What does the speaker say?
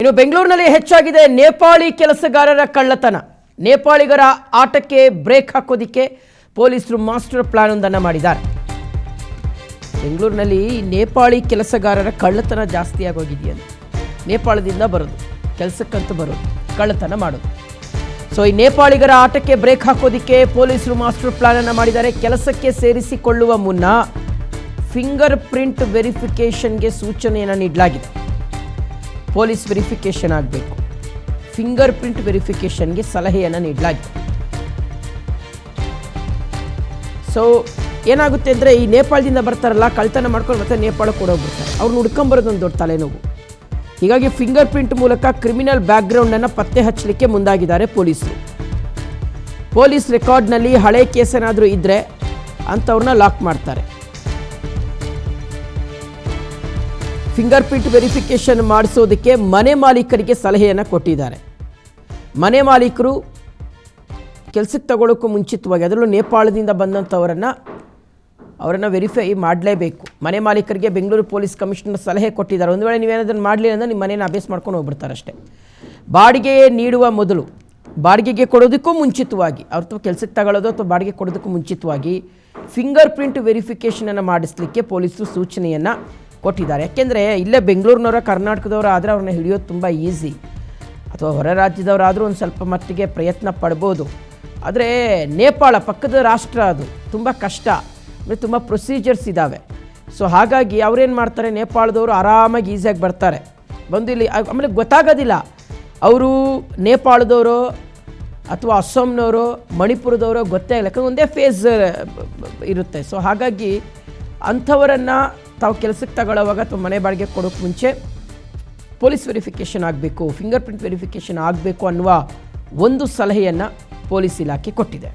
ಇನ್ನು ಬೆಂಗಳೂರಿನಲ್ಲಿ ಹೆಚ್ಚಾಗಿದೆ ನೇಪಾಳಿ ಕೆಲಸಗಾರರ ಕಳ್ಳತನ. ನೇಪಾಳಿಗರ ಆಟಕ್ಕೆ ಬ್ರೇಕ್ ಹಾಕೋದಿಕ್ಕೆ ಪೊಲೀಸರು ಮಾಸ್ಟರ್ ಪ್ಲಾನ್ ಒಂದನ್ನು ಮಾಡಿದ್ದಾರೆ. ಬೆಂಗಳೂರಿನಲ್ಲಿ ನೇಪಾಳಿ ಕೆಲಸಗಾರರ ಕಳ್ಳತನ ಜಾಸ್ತಿ ಆಗೋಗಿದೆಯಂತೆ. ನೇಪಾಳದಿಂದ ಬರೋದು, ಕೆಲಸಕ್ಕಂತೂ ಬರೋದು, ಕಳ್ಳತನ ಮಾಡೋದು. ಸೊ ಈ ನೇಪಾಳಿಗರ ಆಟಕ್ಕೆ ಬ್ರೇಕ್ ಹಾಕೋದಿಕ್ಕೆ ಪೊಲೀಸರು ಮಾಸ್ಟರ್ ಪ್ಲಾನ್ ಅನ್ನು ಮಾಡಿದ್ದಾರೆ. ಕೆಲಸಕ್ಕೆ ಸೇರಿಸಿಕೊಳ್ಳುವ ಮುನ್ನ ಫಿಂಗರ್ ಪ್ರಿಂಟ್ ವೆರಿಫಿಕೇಷನ್ಗೆ ಸೂಚನೆಯನ್ನು ನೀಡಲಾಗಿದೆ. ಪೊಲೀಸ್ ವೆರಿಫಿಕೇಷನ್ ಆಗಬೇಕು, ಫಿಂಗರ್ ಪ್ರಿಂಟ್ ವೆರಿಫಿಕೇಷನ್ಗೆ ಸಲಹೆಯನ್ನು ನೀಡಲಾಗಿದೆ. ಸೊ ಏನಾಗುತ್ತೆ ಅಂದರೆ, ಈ ನೇಪಾಳದಿಂದ ಬರ್ತಾರಲ್ಲ, ಕಳ್ತನ ಮಾಡ್ಕೊಂಡು ಮತ್ತೆ ನೇಪಾಳಕ್ಕೆ ಕೊಡೋಗ್ಬಿಡ್ತಾರೆ. ಅವ್ರನ್ನ ಹುಡ್ಕೊಂಬರೋದು ಒಂದು ದೊಡ್ಡ ತಲೆನೋವು. ಹೀಗಾಗಿ ಫಿಂಗರ್ ಪ್ರಿಂಟ್ ಮೂಲಕ ಕ್ರಿಮಿನಲ್ ಬ್ಯಾಕ್ಗ್ರೌಂಡನ್ನು ಪತ್ತೆ ಹಚ್ಚಲಿಕ್ಕೆ ಮುಂದಾಗಿದ್ದಾರೆ ಪೊಲೀಸರು. ಪೊಲೀಸ್ ರೆಕಾರ್ಡ್ನಲ್ಲಿ ಹಳೆ ಕೇಸ್ ಏನಾದರೂ ಇದ್ದರೆ ಅಂಥವ್ರನ್ನ ಲಾಕ್ ಮಾಡ್ತಾರೆ. ಫಿಂಗರ್ ಪ್ರಿಂಟ್ ವೆರಿಫಿಕೇಷನ್ ಮಾಡಿಸೋದಕ್ಕೆ ಮನೆ ಮಾಲೀಕರಿಗೆ ಸಲಹೆಯನ್ನು ಕೊಟ್ಟಿದ್ದಾರೆ. ಮನೆ ಮಾಲೀಕರು ಕೆಲಸಕ್ಕೆ ತಗೊಳ್ಳೋಕ್ಕೂ ಮುಂಚಿತವಾಗಿ, ಅದರಲ್ಲೂ ನೇಪಾಳದಿಂದ ಅವರನ್ನು ವೆರಿಫೈ ಮಾಡಲೇಬೇಕು. ಮನೆ ಮಾಲೀಕರಿಗೆ ಬೆಂಗಳೂರು ಪೊಲೀಸ್ ಕಮಿಷನರ್ ಸಲಹೆ ಕೊಟ್ಟಿದ್ದಾರೆ. ಒಂದು ವೇಳೆ ನೀವೇನಾದ್ರೂ ಮಾಡಲಿಲ್ಲ ಅಂದರೆ ನಿಮ್ಮ ಮನೇನ ಅಭ್ಯಾಸ ಮಾಡ್ಕೊಂಡು ಹೋಗ್ಬಿಡ್ತಾರೆ ಅಷ್ಟೇ. ಬಾಡಿಗೆ ನೀಡುವ ಮೊದಲು, ಬಾಡಿಗೆಗೆ ಕೊಡೋದಕ್ಕೂ ಮುಂಚಿತವಾಗಿ, ಅವ್ರ ಕೆಲಸಕ್ಕೆ ತಗೊಳ್ಳೋದು ಅಥವಾ ಬಾಡಿಗೆ ಕೊಡೋದಕ್ಕೂ ಮುಂಚಿತವಾಗಿ ಫಿಂಗರ್ ಪ್ರಿಂಟ್ ವೆರಿಫಿಕೇಷನನ್ನು ಮಾಡಿಸಲಿಕ್ಕೆ ಪೊಲೀಸರು ಸೂಚನೆಯನ್ನು ಕೊಟ್ಟಿದ್ದಾರೆ. ಯಾಕೆಂದರೆ ಇಲ್ಲೇ ಬೆಂಗಳೂರಿನವರ, ಕರ್ನಾಟಕದವರು ಆದರೆ ಅವ್ರನ್ನ ಹಿಡಿಯೋದು ತುಂಬ ಈಸಿ, ಅಥವಾ ಹೊರ ರಾಜ್ಯದವರಾದರೂ ಒಂದು ಸ್ವಲ್ಪ ಮಟ್ಟಿಗೆ ಪ್ರಯತ್ನ ಪಡ್ಬೋದು. ಆದರೆ ನೇಪಾಳ ಪಕ್ಕದ ರಾಷ್ಟ್ರ, ಅದು ತುಂಬ ಕಷ್ಟ, ಅಂದರೆ ತುಂಬ ಪ್ರೊಸೀಜರ್ಸ್ ಇದ್ದಾವೆ. ಸೊ ಹಾಗಾಗಿ ಅವ್ರೇನು ಮಾಡ್ತಾರೆ, ನೇಪಾಳದವರು ಆರಾಮಾಗಿ ಈಸಿಯಾಗಿ ಬರ್ತಾರೆ, ಬಂದು ಇಲ್ಲಿ ಆಮೇಲೆ ಗೊತ್ತಾಗೋದಿಲ್ಲ ಅವರು ನೇಪಾಳದವರು ಅಥವಾ ಅಸ್ಸಾಂನವರು, ಮಣಿಪುರದವರು ಗೊತ್ತೇ ಇಲ್ಲ, ಯಾಕಂದ್ರೆ ಒಂದೇ ಫೇಸ್ ಇರುತ್ತೆ. ಸೊ ಹಾಗಾಗಿ ಅಂಥವರನ್ನು ತಾವು ಕೆಲಸಕ್ಕೆ ತಗೊಳ್ಳೋವಾಗ ಅಥವಾ ಮನೆ ಬಾಡಿಗೆ ಕೊಡೋಕ್ಕೆ ಮುಂಚೆ ಪೊಲೀಸ್ ವೆರಿಫಿಕೇಷನ್ ಆಗಬೇಕು, ಫಿಂಗರ್ ಪ್ರಿಂಟ್ ವೆರಿಫಿಕೇಷನ್ ಆಗಬೇಕು ಅನ್ನುವ ಒಂದು ಸಲಹೆಯನ್ನು ಪೊಲೀಸ್ ಇಲಾಖೆ ಕೊಟ್ಟಿದೆ.